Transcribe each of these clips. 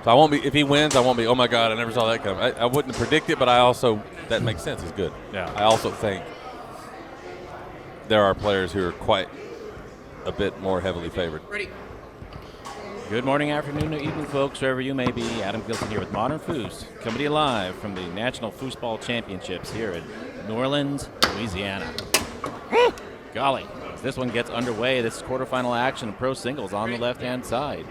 So I won't be, if he wins, I won't be, oh my God, I never saw that coming. I wouldn't predict it, but I also, that makes sense. He's good. Yeah. I also think there are players who are quite a bit more heavily favored. Ready. Good morning, afternoon, or evening, folks, wherever you may be. Adam Gilson here with Modern Foos, coming to you live from the National Foosball Championships here in New Orleans, Louisiana. Golly, as this one gets underway, this is quarterfinal action of pro singles on the left-hand side.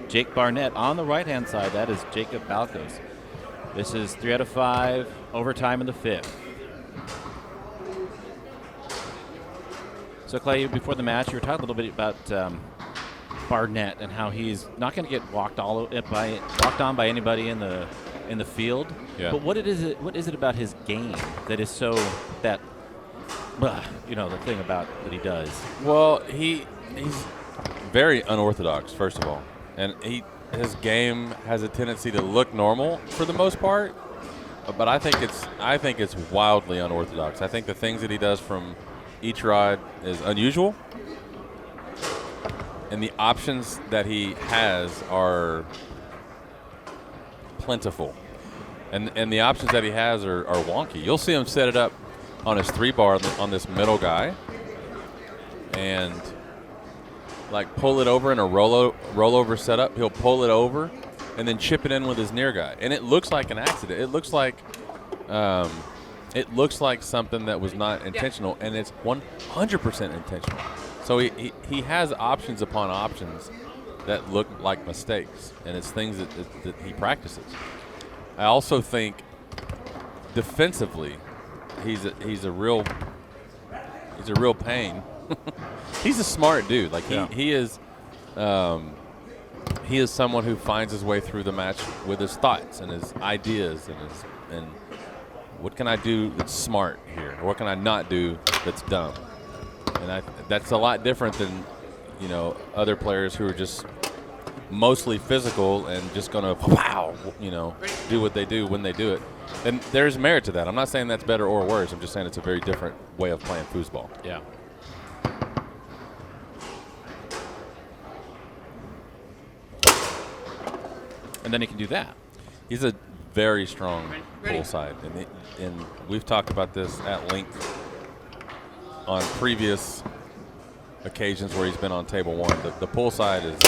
Jake Barnett on the right-hand side. That is Jacob Balcos. This is 3 out of 5, overtime in the 5th. So, Clay, before the match, you were talking a little bit about Barnett and how he's not going to get walked on by anybody in the field. Yeah. But what is it about his game that is so that the thing about that he does? Well, he's very unorthodox, first of all. And his game has a tendency to look normal for the most part, but I think it's wildly unorthodox. I think the things that he does from each rod is unusual, and the options that he has are plentiful, and the options that he has are wonky. You'll see him set it up on his 3-bar on this middle guy, and like pull it over in a rollover setup. He'll pull it over and then chip it in with his near guy, and it looks like an accident. It looks like something that was not intentional, and it's 100% intentional. So he has options upon options that look like mistakes, and it's things that he practices. I also think defensively, he's a real pain. He's a smart dude. Like he is someone who finds his way through the match with his thoughts and his ideas and what can I do that's smart here, or what can I not do that's dumb. And that's a lot different than other players who are just mostly physical and just gonna do what they do when they do it. And there's merit to that. I'm not saying that's better or worse. I'm just saying it's a very different way of playing foosball. Yeah. And then he can do that. He's a very strong pull side, and we've talked about this at length on previous occasions where he's been on table one. The pull side is.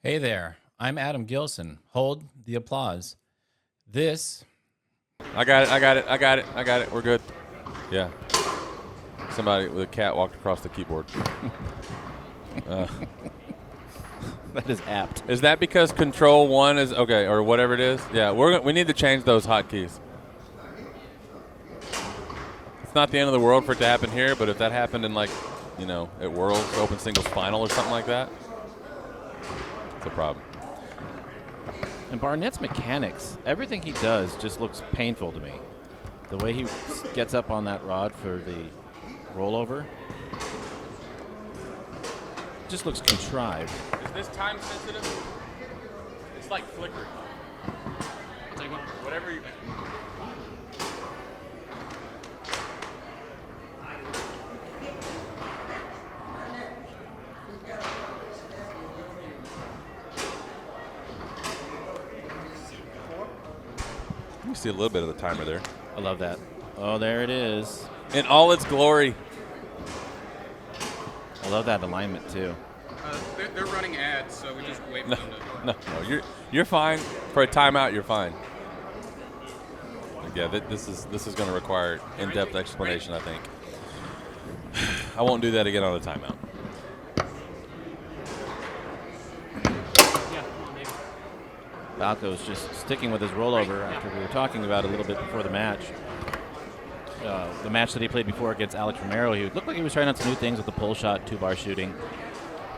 Hey there, I'm Adam Gilson. Hold the applause. This. I got it. We're good. Yeah. Somebody with a cat walked across the keyboard. That is apt. Is that because Control 1 is okay, or whatever it is? Yeah, we need to change those hotkeys. It's not the end of the world for it to happen here, but if that happened in at World's Open Singles Final or something like that, it's a problem. And Barnett's mechanics, everything he does just looks painful to me. The way he gets up on that rod for the rollover just looks contrived. Is this time sensitive? It's like flickering. I'll take one. Whatever you. You see a little bit of the timer there. I love that. Oh, there it is. In all its glory. I love that alignment too. They're running ads, so we just wait for them to. No, you're fine. For a timeout, you're fine. Yeah, this is going to require in-depth explanation, I think. I won't do that again on a timeout. Yeah, come on, Dave. Balcos just sticking with his rollover after we were talking about it a little bit before the match. The match that he played before against Alex Romero, he looked like he was trying out some new things with the pull shot, 2-bar shooting,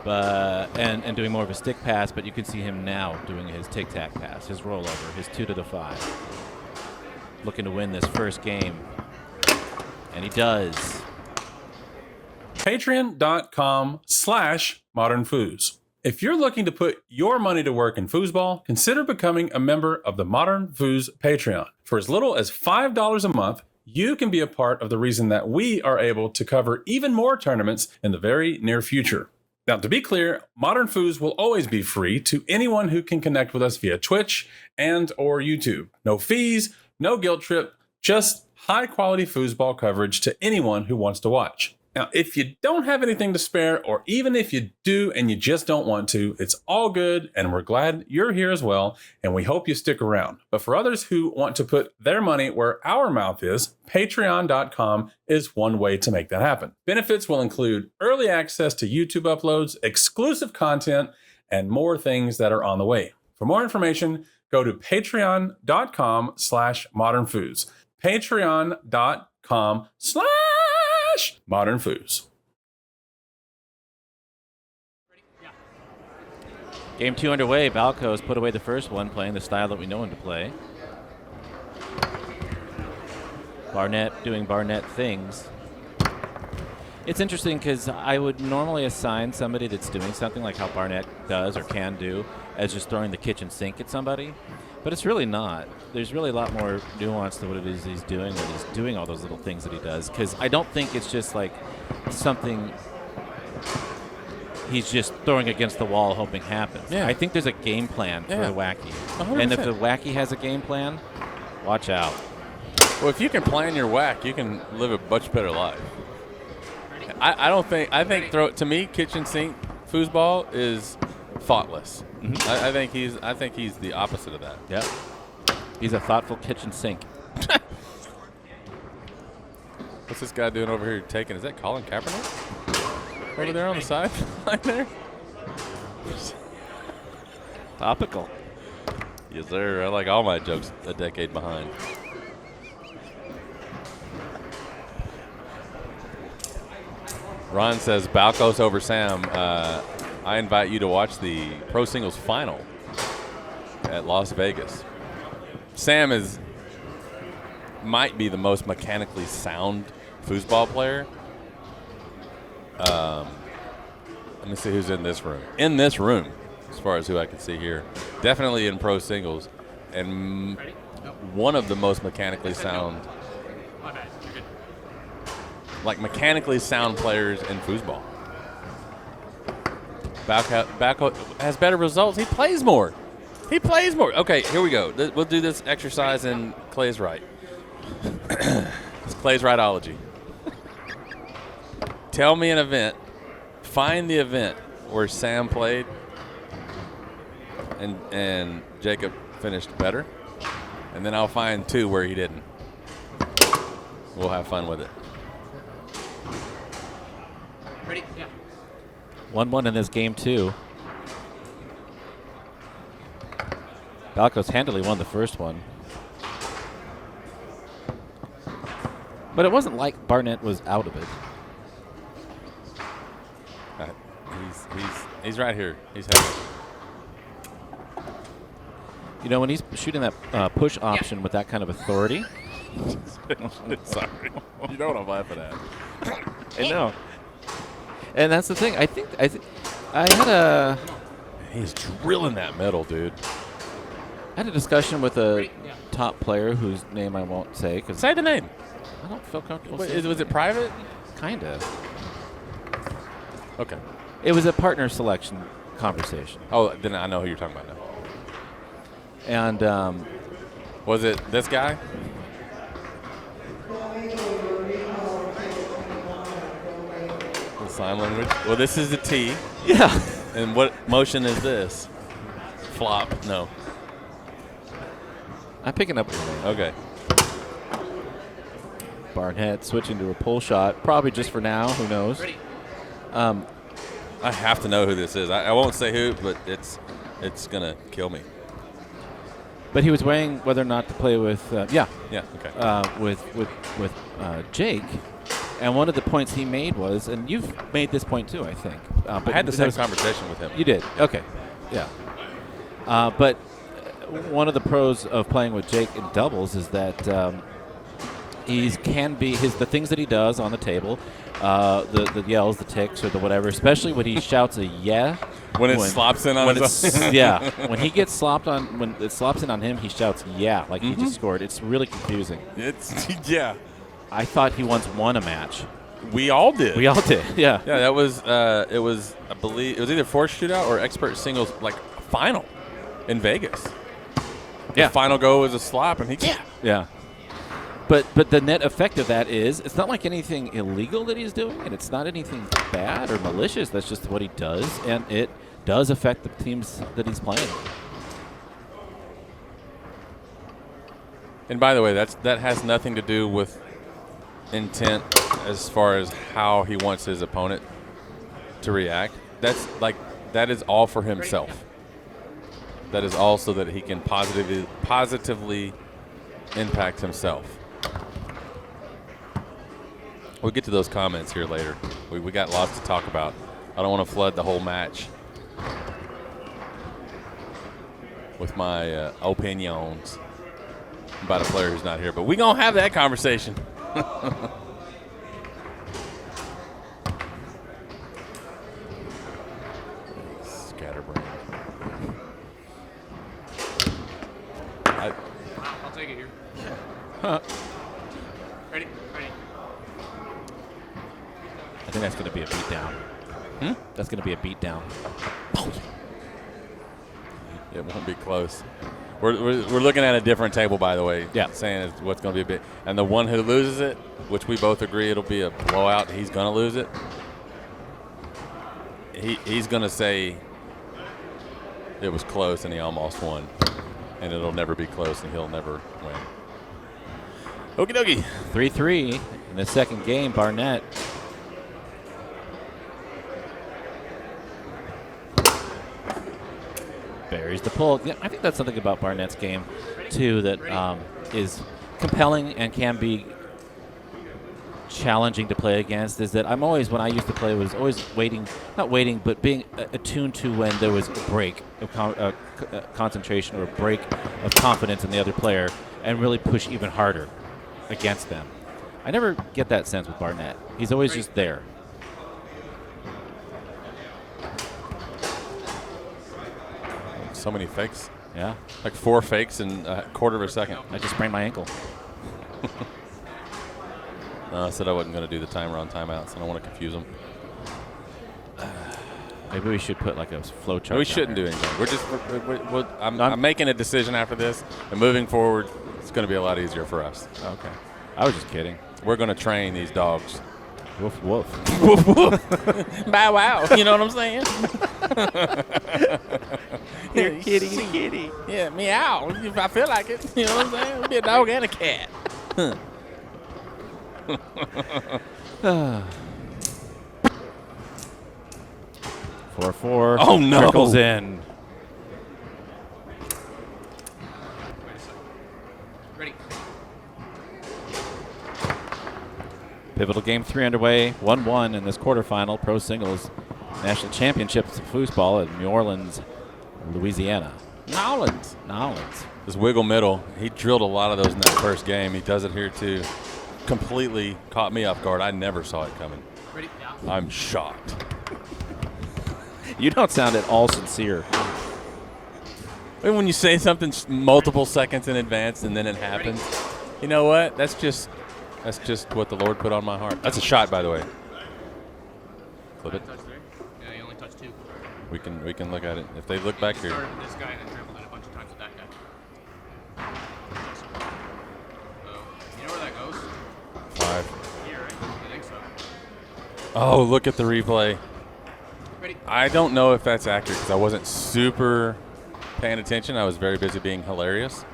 and doing more of a stick pass, but you can see him now doing his tic-tac pass, his rollover, his 2 to the 5. Looking to win this first game. And he does. Patreon.com/modernfoos. If you're looking to put your money to work in foosball, consider becoming a member of the Modern Foos Patreon. For as little as $5 a month, you can be a part of the reason that we are able to cover even more tournaments in the very near future. Now, to be clear, Modern Foods will always be free to anyone who can connect with us via Twitch and or YouTube. No fees, no guilt trip, just high-quality foosball coverage to anyone who wants to watch. Now, if you don't have anything to spare, or even if you do and you just don't want to, it's all good, and we're glad you're here as well, and we hope you stick around. But for others who want to put their money where our mouth is, patreon.com is one way to make that happen. Benefits will include early access to YouTube uploads, exclusive content, and more things that are on the way. For more information, go to patreon.com/modernfoods. Patreon.com/Modern Foods. Game 2 underway. Balcos put away the first one, playing the style that we know him to play. Barnett doing Barnett things. It's interesting because I would normally assign somebody that's doing something like how Barnett does or can do as just throwing the kitchen sink at somebody. But it's really not. There's really a lot more nuance to what it is he's doing when he's doing all those little things that he does. Because I don't think it's just like something he's just throwing against the wall hoping happens. Yeah. I think there's a game plan for the wacky. 100%. And if the wacky has a game plan, watch out. Well, if you can plan your whack, you can live a much better life. I think to me, kitchen sink foosball is thoughtless. Mm-hmm. I think he's the opposite of that. Yep. He's a thoughtful kitchen sink. What's this guy doing over here taking? Is that Colin Kaepernick? Over there on the side? Right there? Topical. Yes, sir. I like all my jokes a decade behind. Ron says, Balcos over Sam. I invite you to watch the Pro Singles Final at Las Vegas. Sam might be the most mechanically sound foosball player. Let me see who's in this room. In this room, as far as who I can see here. Definitely in Pro Singles. And one of the most mechanically sound, like mechanically sound players in foosball. Balco has better results. He plays more. Okay, here we go. We'll do this exercise in Clay's right. It's Clay's rightology. Tell me an event. Find the event where Sam played and Jacob finished better. And then I'll find two where he didn't. We'll have fun with it. Ready? Yeah. 1-1 in this game 2. Balcos handily won the first one. But it wasn't like Barnett was out of it. He's right here. He's heavy. You know, when he's shooting that push option with that kind of authority. Sorry. You know what I'm laughing at. I know. And that's the thing. I had a He's drilling that metal, dude. I had a discussion with a top player whose name I won't say because Say the name. I don't feel comfortable. Was it private? Kind of. Okay. It was a partner selection conversation. Oh, then I know who you're talking about now. And Was it this guy? The sign language? Well, this is the T. yeah. And what motion is this? Flop. No. I'm picking up what you're saying. Okay. Barnett switching to a pull shot, probably just for now. Who knows? Ready? I have to know who this is. I won't say who, but it's gonna kill me. But he was weighing whether or not to play with Yeah. Okay. with Jake, and one of the points he made was, and you've made this point too, I think. But I had the same conversation with him. You did. Okay. Yeah. But one of the pros of playing with Jake in doubles is that the things that he does on the table, the yells, the ticks, or the whatever, especially when he shouts a yeah. When it slops in on his own. Yeah. When he gets slopped on, when it slops in on him, he shouts yeah, like he just scored. It's really confusing. It's yeah. I thought he once won a match We all did. We all did. Yeah. Yeah, that was it was, I believe, it was either forced shootout or expert singles, like final in Vegas. Yeah. The final go was a slap, and Yeah. But the net effect of that is it's not like anything illegal that he's doing, and it's not anything bad or malicious. That's just what he does, and it does affect the teams that he's playing. And by the way, that has nothing to do with intent as far as how he wants his opponent to react. That is all for himself. That is also that he can positively impact himself. We'll get to those comments here later. We got lots to talk about. I don't want to flood the whole match with my opinions about a player who's not here, but we're going to have that conversation. Scatterbrain. I'll take it here. Ready? I think that's going to be a beatdown. That's going to be a beatdown. It won't be close. We're looking at a different table, by the way. Yeah. Saying it's what's going to be a bit. And the one who loses it, which we both agree it'll be a blowout, he's going to lose it. He's going to say it was close and he almost won. And it'll never be close and he'll never win. Okie dokie. 3-3 in the second game. Barnett. Buries the pull. Yeah, I think that's something about Barnett's game, too, that is compelling and can be challenging to play against. Is that I'm always, when I used to play, was always waiting, not waiting, but being attuned to when there was a break of concentration or a break of confidence in the other player and really push even harder against them. I never get that sense with Barnett. He's always just there. So many fakes. Yeah. Like 4 fakes in a quarter of a second. I just sprained my ankle. No, I said I wasn't going to do the timer on timeouts. I don't want to confuse them. Maybe we should put like a flow chart. We shouldn't do anything. We're just. I'm making a decision after this, and moving forward, it's going to be a lot easier for us. Okay. I was just kidding. We're going to train these dogs. Woof, woof. Woof, woof. Bow wow. You know what I'm saying? Here, kitty. Yeah, meow. If I feel like it. You know what I'm saying? It'll be a dog and a cat. 4-4. Oh, no. Trickles in. Ready? Pivotal game 3 underway. 1-1 in this quarterfinal. Pro Singles National Championships of Foosball in New Orleans, Louisiana. Nolans. Nolans. This wiggle middle, he drilled a lot of those in that first game. He does it here too. Completely caught me off guard. I never saw it coming. Ready? Yeah. I'm shocked. You don't sound at all sincere. I mean, when you say something multiple seconds in advance and then it happens, you know what? That's just what the Lord put on my heart. That's a shot, by the way. Flip it. Touch 3? Yeah, you only touched 2. We can look at it. If they look back here. Started with this guy and then dribbled it a bunch of times with that guy. Oh, you know where that goes? 5. Here, right? I think so. Oh, look at the replay. Ready? I don't know if that's accurate because I wasn't super paying attention. I was very busy being hilarious.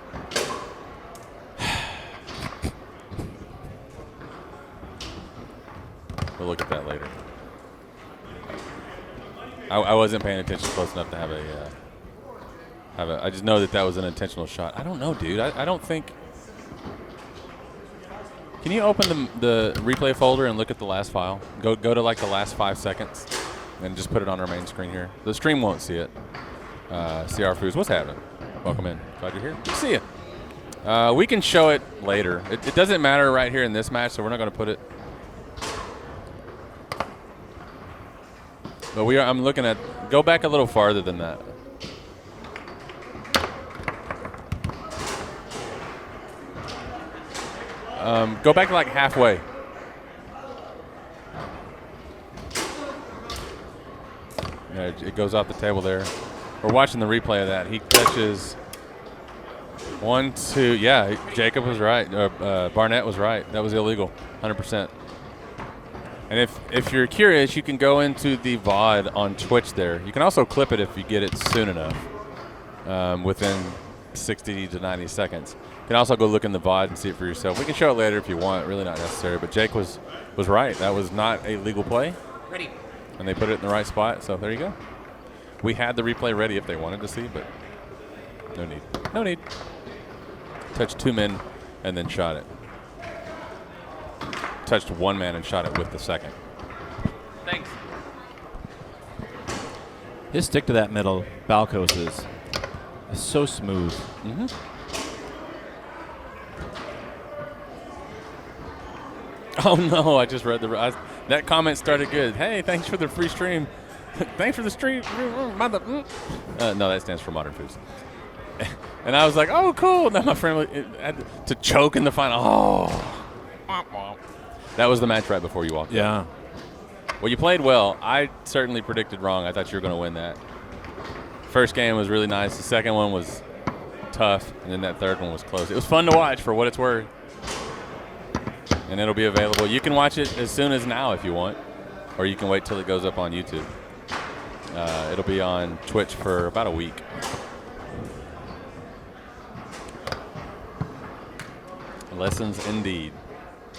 We'll look at that later. I wasn't paying attention close enough to have a. I just know that was an intentional shot. I don't know, dude. I don't think. Can you open the replay folder and look at the last file? Go to like the last 5 seconds, and just put it on our main screen here. The stream won't see it. CR Foods, what's happening? Welcome in. Glad you're here. Good to see you. We can show it later. It doesn't matter right here in this match, so we're not going to put it. But I'm looking at. Go back a little farther than that. Go back like halfway. It goes off the table there. We're watching the replay of that. He catches 1, 2. Yeah, Jacob was right. Barnett was right. That was illegal, 100%. And if you're curious, you can go into the VOD on Twitch there. You can also clip it if you get it soon enough, within 60 to 90 seconds. You can also go look in the VOD and see it for yourself. We can show it later if you want. Really not necessary. But Jake was right. That was not a legal play. Ready. And they put it in the right spot. So there you go. We had the replay ready if they wanted to see, but no need. No need. Touched 2 men and then shot it. Touched 1 man and shot it with the second. Thanks. His stick to that middle, Balcos, is so smooth. Mm-hmm. Oh, no, I just read that comment started good. Hey, thanks for the free stream. Thanks for the stream. No, that stands for Modern Foods. And I was like, oh, cool. Now my friend had to choke in the final. Oh. That was the match right before you walked Yeah. out. Well, you played well. I certainly predicted wrong. I thought you were going to win that. First game was really nice. The second one was tough. And then that third one was close. It was fun to watch for what it's worth. And it'll be available. You can watch it as soon as now if you want. Or you can wait till it goes up on YouTube. It'll be on Twitch for about a week. Lessons indeed.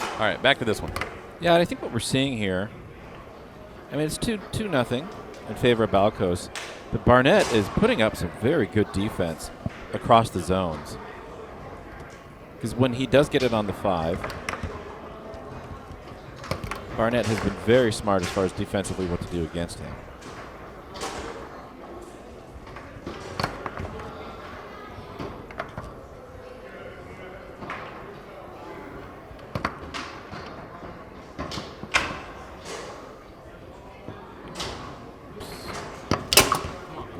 All right, back to this one. Yeah, and I think what we're seeing here, I mean, it's 2-0 in favor of Balcos, but Barnett is putting up some very good defense across the zones. Because when he does get it on the 5, Barnett has been very smart as far as defensively what to do against him.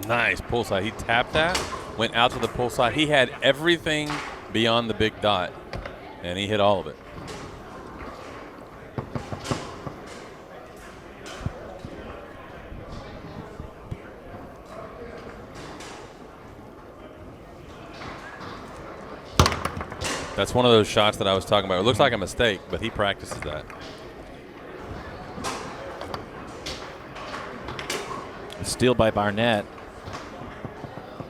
Nice pull side. He tapped that, went out to the pull side. He had everything beyond the big dot, and he hit all of it. That's one of those shots that I was talking about. It looks like a mistake, but he practices that. A steal by Barnett.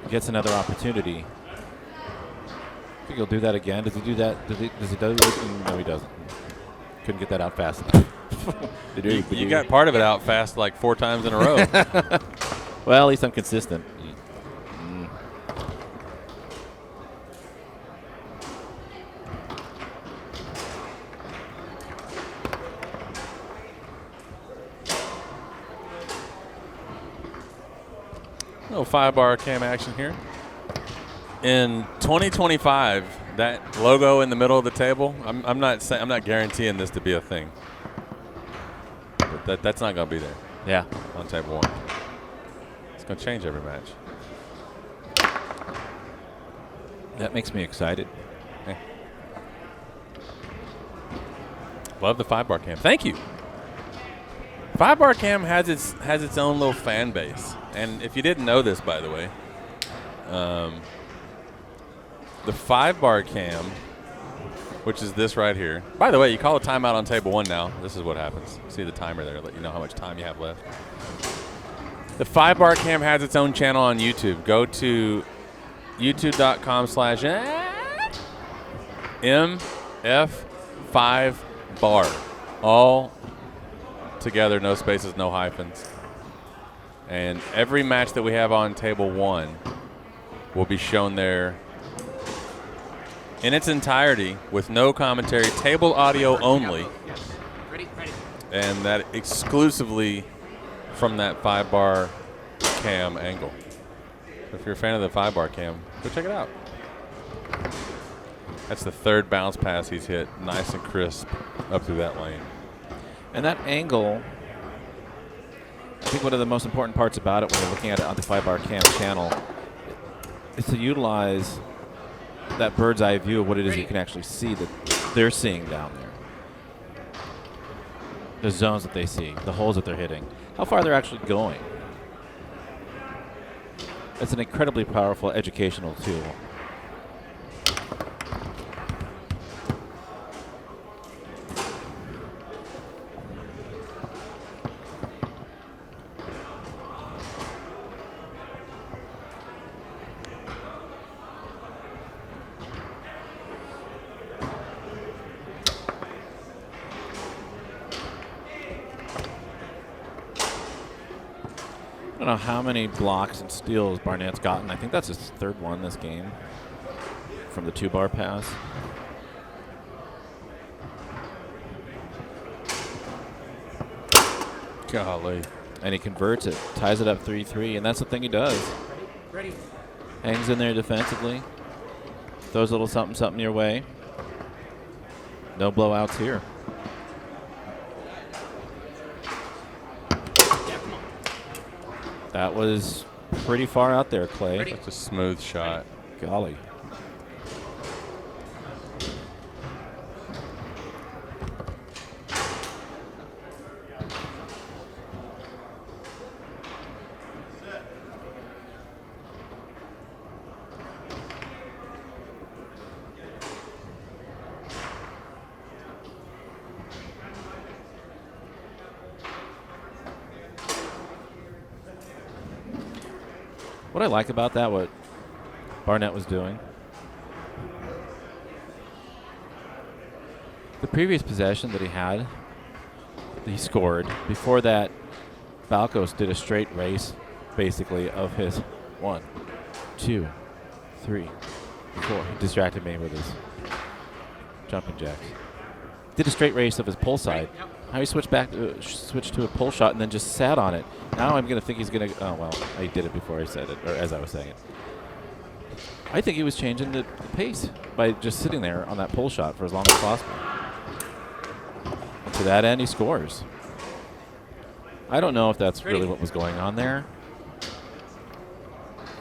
Gets another opportunity. I think he'll do that again. Does he do that? Does he do it? No, he doesn't. Couldn't get that out fast enough. You got part of it out fast like 4 times in a row. Well, at least I'm consistent. No 5-bar cam action here. In 2025, that logo in the middle of the table, I'm not guaranteeing this to be a thing. But that's not going to be there. Yeah. On table 1. It's going to change every match. That makes me excited. Yeah. Love the 5-bar cam. Thank you. 5-bar cam has its own little fan base. And if you didn't know this, by the way, the 5-bar cam, which is this right here. By the way, you call a timeout on table 1 now. This is what happens. See the timer there, let you know how much time you have left. The 5-bar cam has its own channel on YouTube. Go to youtube.com/MF5bar. All together, no spaces, no hyphens. And every match that we have on table 1 will be shown there in its entirety with no commentary, table audio only. Yes. Ready. And that exclusively from that 5-bar cam angle. If you're a fan of the 5-bar cam, go check it out. That's the 3rd bounce pass he's hit, nice and crisp up through that lane. And that angle, I think one of the most important parts about it when you're looking at it on the 5-bar cam channel is to utilize that bird's eye view of what it is you can actually see that they're seeing down there. The zones that they see, the holes that they're hitting, how far they're actually going. It's an incredibly powerful educational tool. I don't know how many blocks and steals Barnett's gotten. I think that's his third one this game from the 2-bar pass. Golly. And he converts it, ties it up 3-3, and that's the thing he does. Ready. Hangs in there defensively, throws a little something your way. No blowouts here. That was pretty far out there, Clay. That's a smooth shot. Golly. What I like about that, what Barnett was doing, the previous possession that he had, he scored. Before that, Balcos did a straight race, basically, of his 1, 2, 3, 4. He distracted me with his jumping jacks. Did a straight race of his pull side. How he switched to a pull shot and then just sat on it. Now I'm going to think he's going to. Oh well, I did it before I said it, or as I was saying it. I think he was changing the pace by just sitting there on that pull shot for as long as possible. To that end, he scores. I don't know if that's really what was going on there.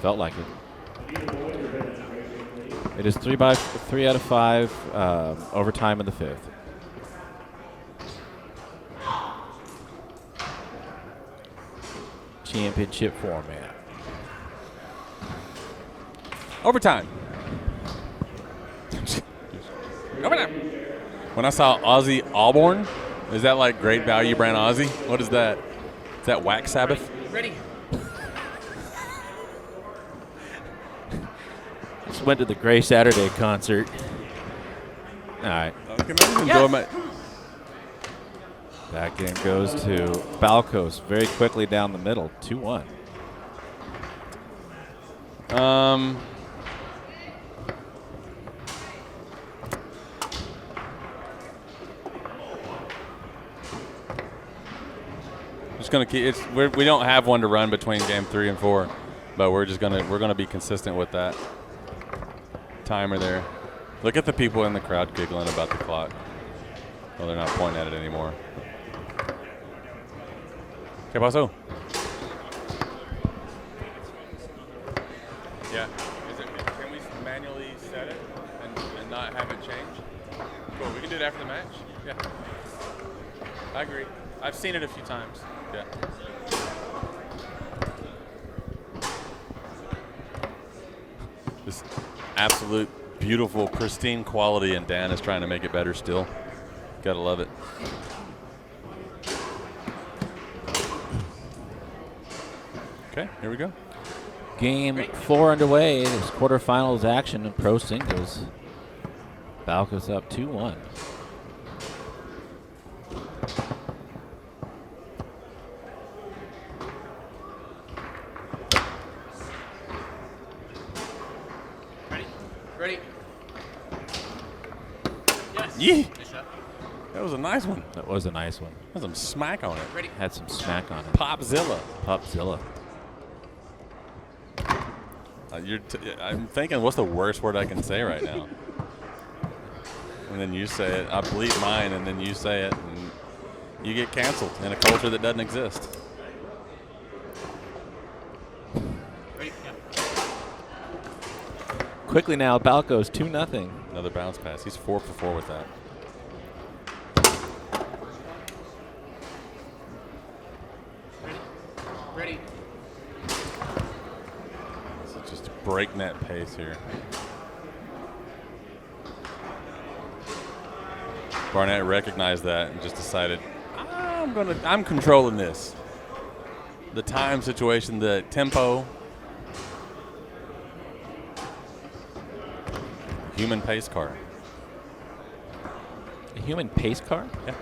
Felt like it. It is 3 out of 5 overtime in the 5th. Championship format. Overtime. Overtime. When I saw Aussie Auburn, is that like Great Value Brand Aussie? What is that? Is that Wax Sabbath? Ready. Just went to the Gray Saturday concert. All right. Back in goes to Balcos very quickly down the middle, 2-1. Just gonna keep. We don't have one to run between game 3 and 4, but we're gonna be consistent with that timer there. Look at the people in the crowd giggling about the clock. Well, they're not pointing at it anymore. ¿Qué pasó? Yeah. Can we manually set it and not have it change? Cool. We can do it after the match. Yeah. I agree. I've seen it a few times. Yeah. This absolute beautiful, pristine quality, and Dan is trying to make it better still. Gotta love it. Okay, here we go. Game 4 underway. This quarterfinals action in pro singles. Balcos up 2-1. Ready. Yes. Yeah. Nice shot. That was a nice one. That was a nice one. Had some smack on it. Ready. Had some smack on it. Popzilla. Popzilla. I'm thinking, what's the worst word I can say right now? And then you say it. I bleep mine, and then you say it, and you get canceled in a culture that doesn't exist. Ready. Yeah. Quickly now, Balcos 2-0. Another bounce pass. He's 4 for 4 with that. Ready. breakneck pace here. Barnett recognized that and just decided, I'm controlling this. The time situation, the tempo. Human pace car. A human pace car? Yeah.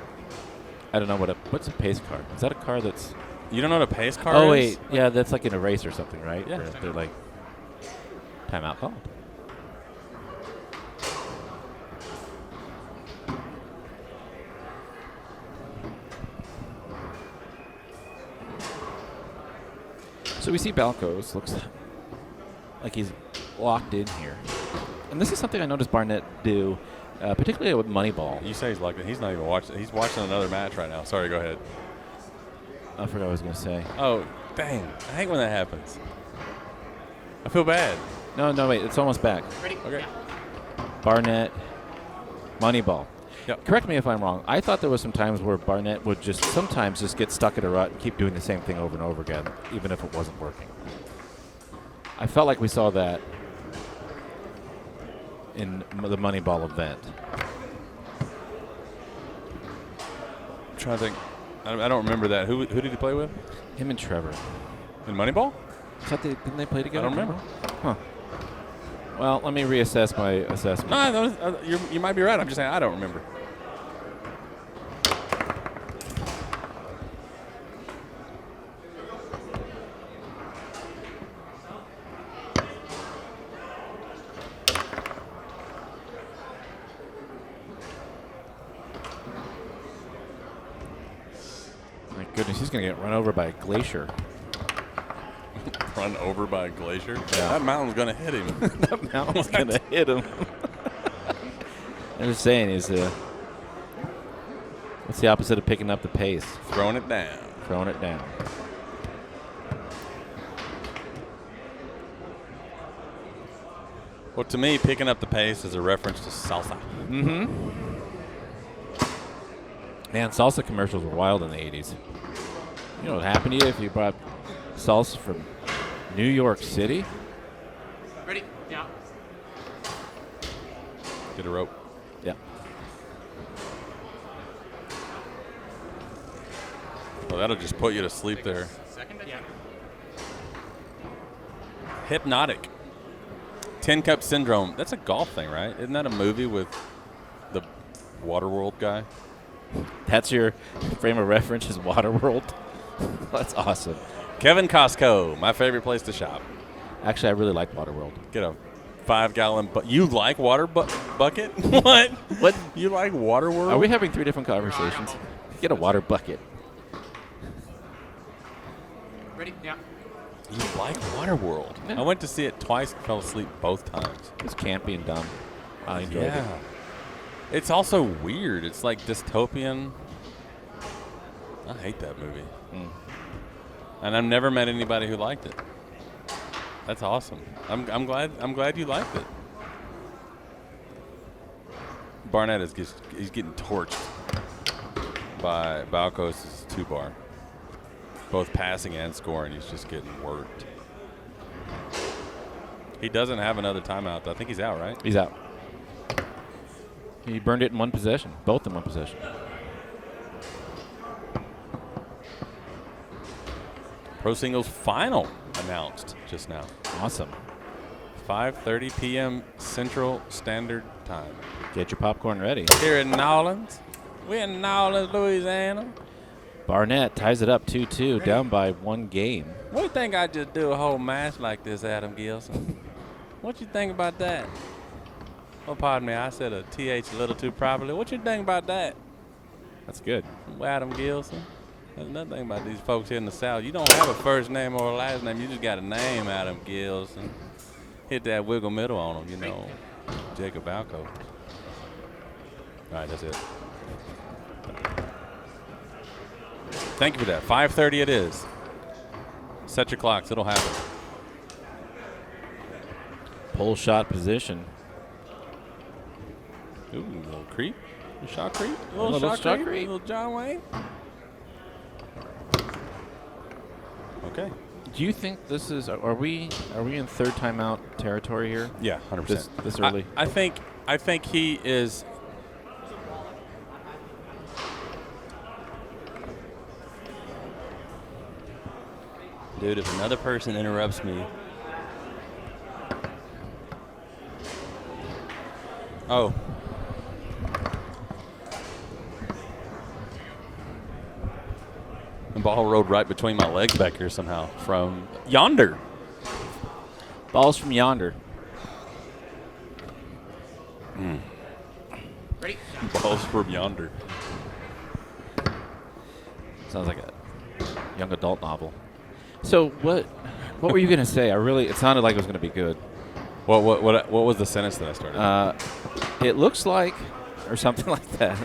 I don't know what's a pace car. Is that a car that's? You don't know what a pace car Oh is? wait, yeah, that's like in a race or something, right? Yeah. Where they're like timeout called. So we see Balcos. Looks like he's locked in here. And this is something I noticed Barnett do, particularly with Moneyball. You say he's locked in. He's not even watching. He's watching another match right now. Sorry, go ahead. I forgot what I was going to say. Oh, dang. I hate when that happens. I feel bad. No, wait. It's almost back. Ready? Okay. Barnett, Moneyball. Yep. Correct me if I'm wrong. I thought there was some times where Barnett would sometimes just get stuck in a rut and keep doing the same thing over and over again, even if it wasn't working. I felt like we saw that in the Moneyball event. I'm trying to think. I don't remember that. Who did he play with? Him and Trevor. In Moneyball? Didn't they play together? I don't remember. Huh. Well, let me reassess my assessment. No, you might be right. I'm just saying I don't remember. My goodness, he's going to get run over by a glacier. Run over by a glacier? Yeah. That mountain's going to hit him. That mountain's going to hit him. I'm just saying, what's the opposite of picking up the pace? Throwing it down. Throwing it down. Well, to me, picking up the pace is a reference to salsa. Mm-hmm. Man, salsa commercials were wild in the 80s. You know what happened to you if you brought salsa from New York City? Ready? Yeah. Get a rope. Yeah. Well, that'll just put you to sleep there. Second? Yeah. Hypnotic. 10 Cup Syndrome. That's a golf thing, right? Isn't that a movie with the Waterworld guy? That's your frame of reference is Waterworld? That's awesome. Kevin Costco, my favorite place to shop. Actually, I really like Waterworld. Get a 5-gallon You like water bucket? What? What? You like Waterworld? Are we having three different conversations? Get a water bucket. Ready? Yeah. You like Waterworld? Yeah. I went to see it twice and fell asleep both times. It's campy and dumb. I enjoyed it. It's also weird. It's like dystopian. I hate that movie. And I've never met anybody who liked it. That's awesome. I'm glad you liked it. Barnett he's getting torched by Balcos' 2-bar. Both passing and scoring, he's just getting worked. He doesn't have another timeout, though. I think he's out, right? He's out. He burned it in one possession. Both in one possession. Pro Singles final announced just now. Awesome. 5:30 p.m. Central Standard Time. Get your popcorn ready. Here in New Orleans. We're in New Orleans, Louisiana. Barnett ties it up 2-2, down by one game. What do you think I just do a whole match like this, Adam Gilson? What you think about that? Oh, pardon me, I said a TH a little too properly. What you think about that, That's good. Adam Gilson? There's nothing about these folks here in the South. You don't have a first name or a last name. You just got a name, Adam Gilson. Hit that wiggle middle on them, you know. Jacob Balco. All right, that's it. Thank you for that. 5:30 it is. Set your clocks. It'll happen. Pull shot position. Ooh, a little creep. A shot creep. A Little little, shot shot creep. A little John Wayne. Okay. Do you think this is? Are we in third timeout territory here? Yeah, 100%. This early. I think he is. Dude, if another person interrupts me. Oh. The ball rolled right between my legs back here somehow from yonder. Balls from yonder. Ready? Balls from yonder. Sounds like a young adult novel. So what were you gonna say? It sounded like it was gonna be good. What was the sentence that I started? It looks like, or something like that.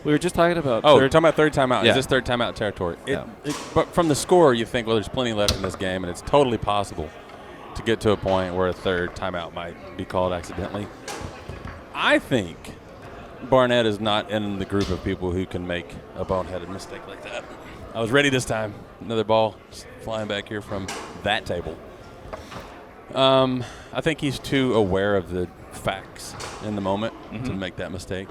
We were just talking about. Talking about third timeout. Yeah. Is this third timeout territory? Yeah. But from the score, you think, well, there's plenty left in this game, and it's totally possible to get to a point where a third timeout might be called accidentally. I think Barnett is not in the group of people who can make a boneheaded mistake like that. I was ready this time. Another ball just flying back here from that table. I think he's too aware of the facts in the moment to make that mistake.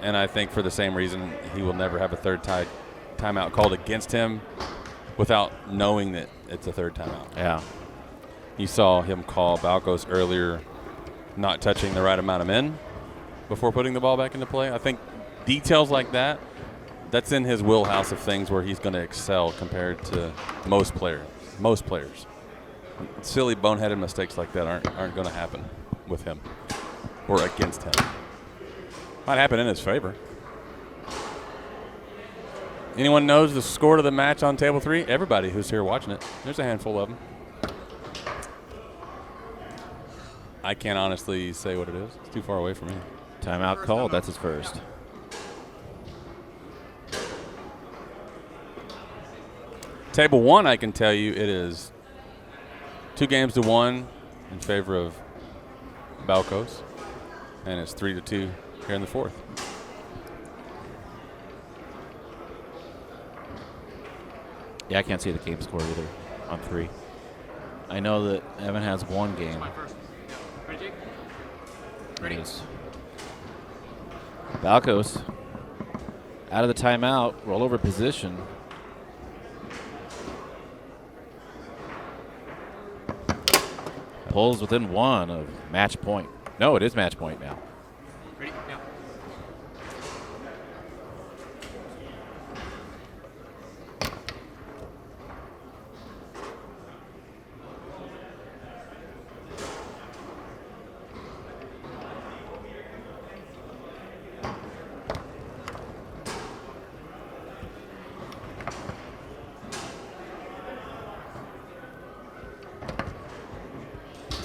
And I think for the same reason, he will never have a third timeout called against him without knowing that it's a third timeout. Yeah. You saw him call Balcos earlier not touching the right amount of men before putting the ball back into play. I think details like that, that's in his wheelhouse of things where he's going to excel compared to most players. Silly boneheaded mistakes like that aren't going to happen with him or against him. Might happen in his favor. Anyone knows the score to the match on table 3? Everybody who's here watching it. There's a handful of them. I can't honestly say what it is. It's too far away from me. Timeout called. That's his first. Table 1, I can tell you, it is 2-1 in favor of Balcos, and it's 3-2 here in the fourth. Yeah, I can't see the game score either on 3. I know that Evan has one game. My first. Yeah. Ready, Jake? Ready? It is Balcos out of the timeout, rollover position. Pulls within 1 of match point. No, it is match point now. Ready? Yeah.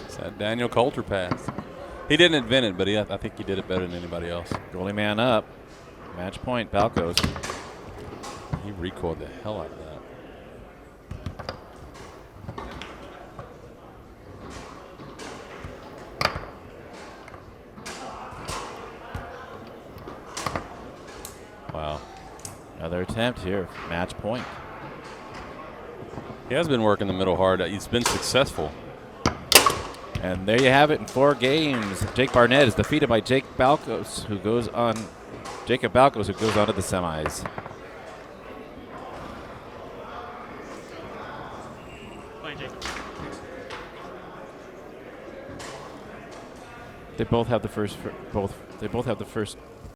It's that Daniel Coulter pass. He didn't invent it, but I think he did it better than anybody else. Goalie man up. Match point, Balcos. He recoiled the hell out of that. Wow. Another attempt here. Match point. He has been working the middle hard. He's been successful. And there you have it in 4 games. Jake Barnett is defeated by Jacob Balcos, who goes on to the semis. Fine, Jake. They both have the first